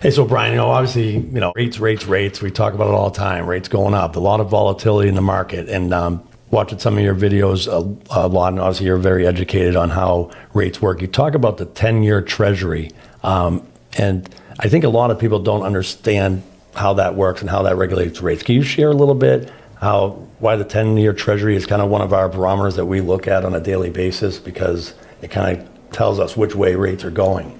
Hey, so Brian, obviously, rates. We talk about it all the time. Rates going up, a lot of volatility in the market, and watching some of your videos a lot, and obviously you're very educated on how rates work. You talk about the 10-year Treasury, and I think a lot of people don't understand how that works and how that regulates rates. Can you share a little bit why the 10-year Treasury is kind of one of our barometers that we look at on a daily basis, because it kind of tells us which way rates are going?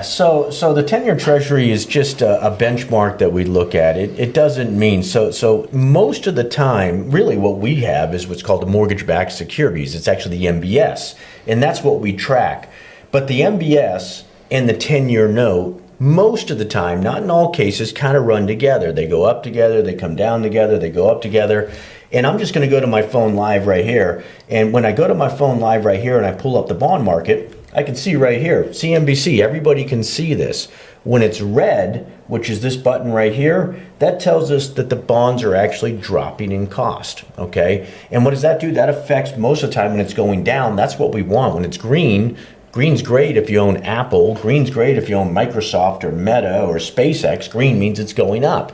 So the 10-year Treasury is just a benchmark that we look at. It doesn't mean, so most of the time, really what we have is what's called the mortgage-backed securities. It's actually the MBS, and that's what we track. But the MBS and the 10-year note, most of the time, not in all cases, kind of run together. They go up together, they come down together, they go up together. And I'm just going to go to my phone live right here. And when I go to my phone live right here and I pull up the bond market, I can see right here, CNBC, everybody can see this. When it's red, which is this button right here, that tells us that the bonds are actually dropping in cost, okay? And what does that do? That affects most of the time when it's going down. That's what we want. When it's green, green's great if you own Apple. Green's great if you own Microsoft or Meta or SpaceX. Green means it's going up.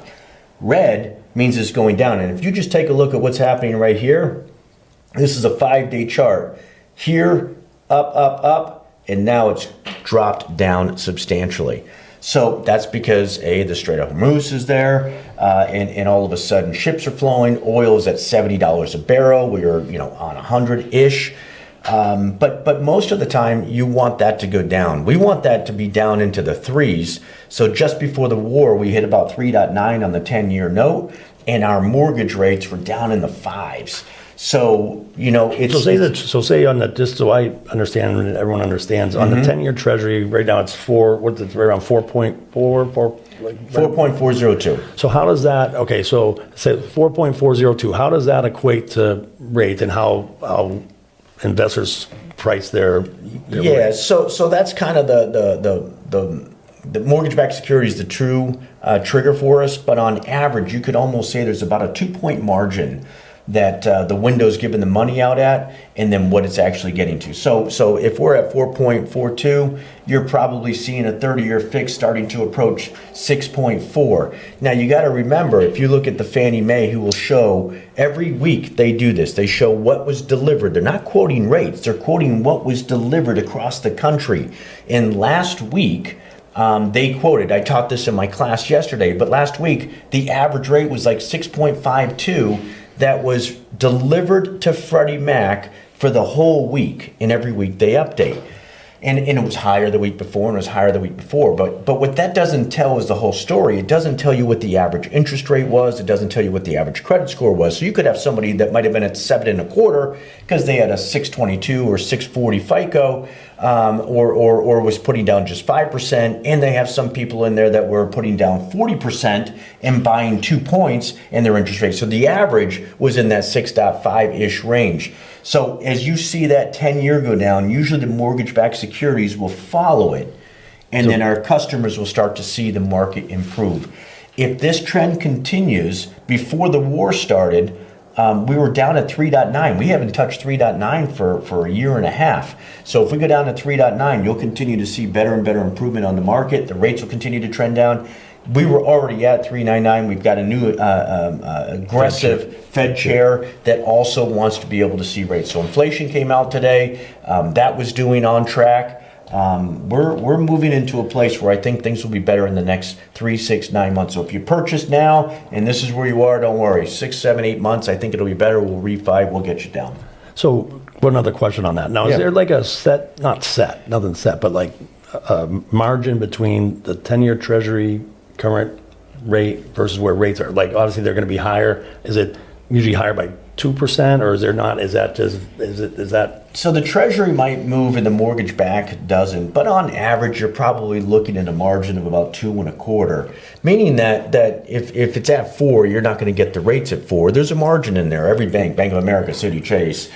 Red means it's going down. And if you just take a look at what's happening right here, this is a 5-day chart. Here, up, up, up. And now it's dropped down substantially. So that's because the Strait of Hormuz is there, and all of a sudden ships are flowing. Oil is at $70 a barrel. We're on 100-ish. But most of the time you want that to go down. We want that to be down into the threes. So just before the war, we hit about 3.9 on the 10-year note, and our mortgage rates were down in the fives. So, it's... So say on the, just so I understand and everyone understands, on the 10-year Treasury, right now it's right around 4.402. So how does that, okay, so say 4.402, how does that equate to rate, and how investors price their rate? So that's kind of the mortgage-backed security is the true trigger for us, but on average, you could almost say there's about a 2-point margin that the window's giving the money out at, and then what it's actually getting to. So if we're at 4.42, you're probably seeing a 30-year fix starting to approach 6.4. Now you got to remember, if you look at the Fannie Mae, who will show every week they do this, they show what was delivered. They're not quoting rates, they're quoting what was delivered across the country. And last week, they quoted, I taught this in my class yesterday, but last week the average rate was like 6.52 that was delivered to Freddie Mac for the whole week, and every week they update. And it was higher the week before, and it was higher the week before. But what that doesn't tell is the whole story. It doesn't tell you what the average interest rate was. It doesn't tell you what the average credit score was. So you could have somebody that might have been at 7.25 because they had a 622 or 640 FICO, or was putting down just 5%. And they have some people in there that were putting down 40% and buying 2 points in their interest rate. So the average was in that 6.5-ish range. So as you see that 10-year go down, usually the mortgage-backed securities will follow it, and then our customers will start to see the market improve. If this trend continues, before the war started, we were down at 3.9. We haven't touched 3.9 for a year and a half. So if we go down to 3.9, you'll continue to see better and better improvement on the market. The rates will continue to trend down. We were already at 3.99. We've got a new aggressive Fed chair that also wants to be able to see rates. So inflation came out today. That was doing on track. We're moving into a place where I think things will be better in the next 3, 6, 9 months. So if you purchase now and this is where you are, don't worry. 6, 7, 8 months, I think it'll be better. We'll refi, we'll get you down. So one other question on that. Now, is there like a nothing set, but like a margin between the 10-year Treasury current rate versus where rates are? Like, obviously they're going to be higher. Is it usually higher by 2%, or is there not? Is that so the Treasury might move and the mortgage back doesn't, but on average you're probably looking at a margin of about 2.25, meaning that if it's at 4, you're not going to get the rates at 4. There's a margin in there. Every bank, Bank of America, City Chase,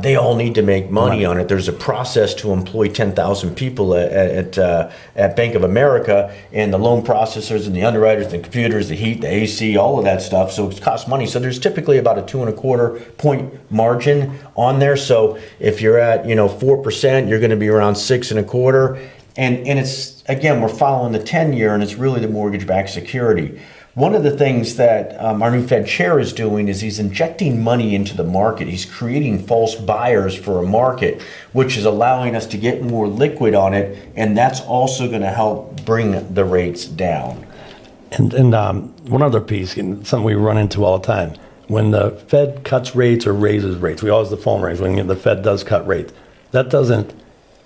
they all need to make money on it. There's a process to employ 10,000 people at Bank of America, and the loan processors and the underwriters, the computers, the heat, the AC, all of that stuff. So it costs money. So there's typically about a 2.25 point margin on there. So if you're at 4%, you're going to be around 6.25. And it's, again, we're following the 10-year, and it's really the mortgage-backed security. One of the things that our new Fed chair is doing is he's injecting money into the market. He's creating false buyers for a market, which is allowing us to get more liquid on it, and that's also going to help bring the rates down. And one other piece, and something we run into all the time, when the Fed cuts rates or raises rates, we always the phone rings when the Fed does cut rates. That doesn't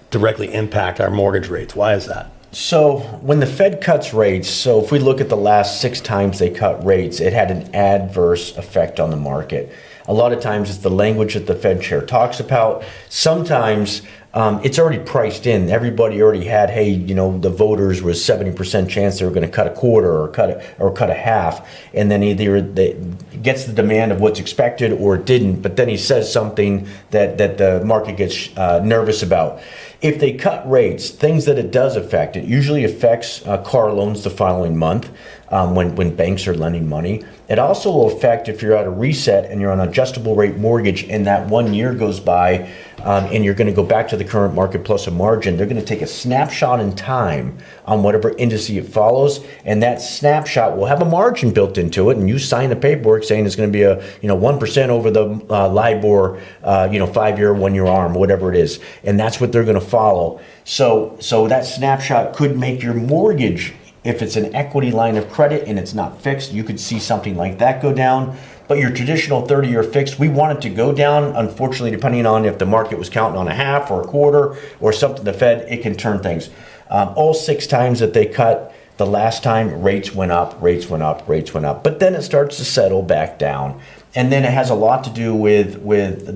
directly impact our mortgage rates. Why is that? So when the Fed cuts rates, so if we look at the last 6 times they cut rates, it had an adverse effect on the market. A lot of times it's the language that the Fed chair talks about. Sometimes it's already priced in. Everybody already had, hey, you know, the voters was 70% chance they were going to cut a quarter or cut a half, and then either it gets the demand of what's expected or it didn't. But then he says something that the market gets nervous about. If they cut rates, things that it does affect, it usually affects car loans the following month when banks are lending money. It also will affect if you're at a reset and you're on an adjustable rate mortgage and that 1 year goes by and you're going to go back to the current market plus a margin. They're going to take a snapshot in time on whatever indice it follows, and that snapshot will have a margin built into it, and you sign the paperwork saying it's going to be a 1% over the LIBOR 5-year, 1 year ARM, whatever it is, and that's what they're going to follow. So that snapshot could make your mortgage, if it's an equity line of credit and it's not fixed, you could see something like that go down. But your traditional 30-year fixed, we want it to go down. Unfortunately, depending on if the market was counting on a half or a quarter or something, the Fed, it can turn things. All 6 times that they cut, the last time rates went up. But then it starts to settle back down. And then it has a lot to do with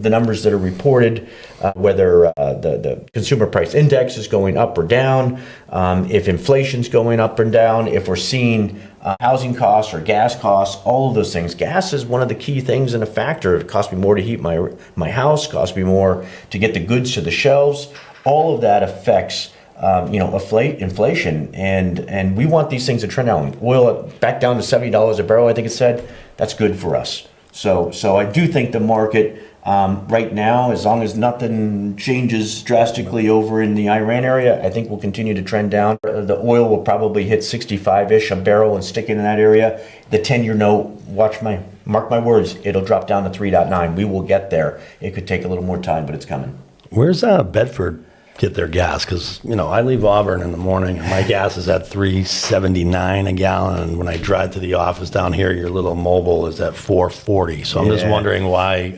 the numbers that are reported, whether the consumer price index is going up or down, if inflation's going up and down, if we're seeing housing costs or gas costs, all of those things. Gas is one of the key things and a factor. It costs me more to heat my house, costs me more to get the goods to the shelves. All of that affects inflation, and we want these things to trend down. Oil back down to $70 a barrel, I think it said. That's good for us. So I do think the market right now, as long as nothing changes drastically over in the Iran area, I think we'll continue to trend down. The oil will probably hit 65-ish a barrel and stick in that area. The 10-year note, mark my words, it'll drop down to 3.9. We will get there. It could take a little more time, but it's coming. Where's Bedford get their gas? Because I leave Auburn in the morning and my gas is at $3.79 a gallon, and when I drive to the office down here, your little mobile is at $4.40. So I'm just wondering why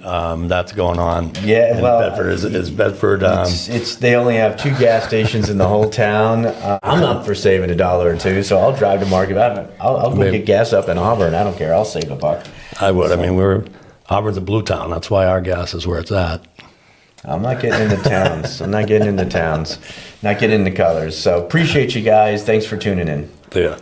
that's going on. Yeah, in well, Bedford is Bedford. It's they only have 2 gas stations in the whole town. I'm up for saving $1 or $2, so I'll drive to market. I'll go get gas up in Auburn. I don't care. I'll save $1. I would. So. Auburn's a blue town. That's why our gas is where it's at. I'm not getting into towns. Not getting into colors. So appreciate you guys. Thanks for tuning in. Yeah.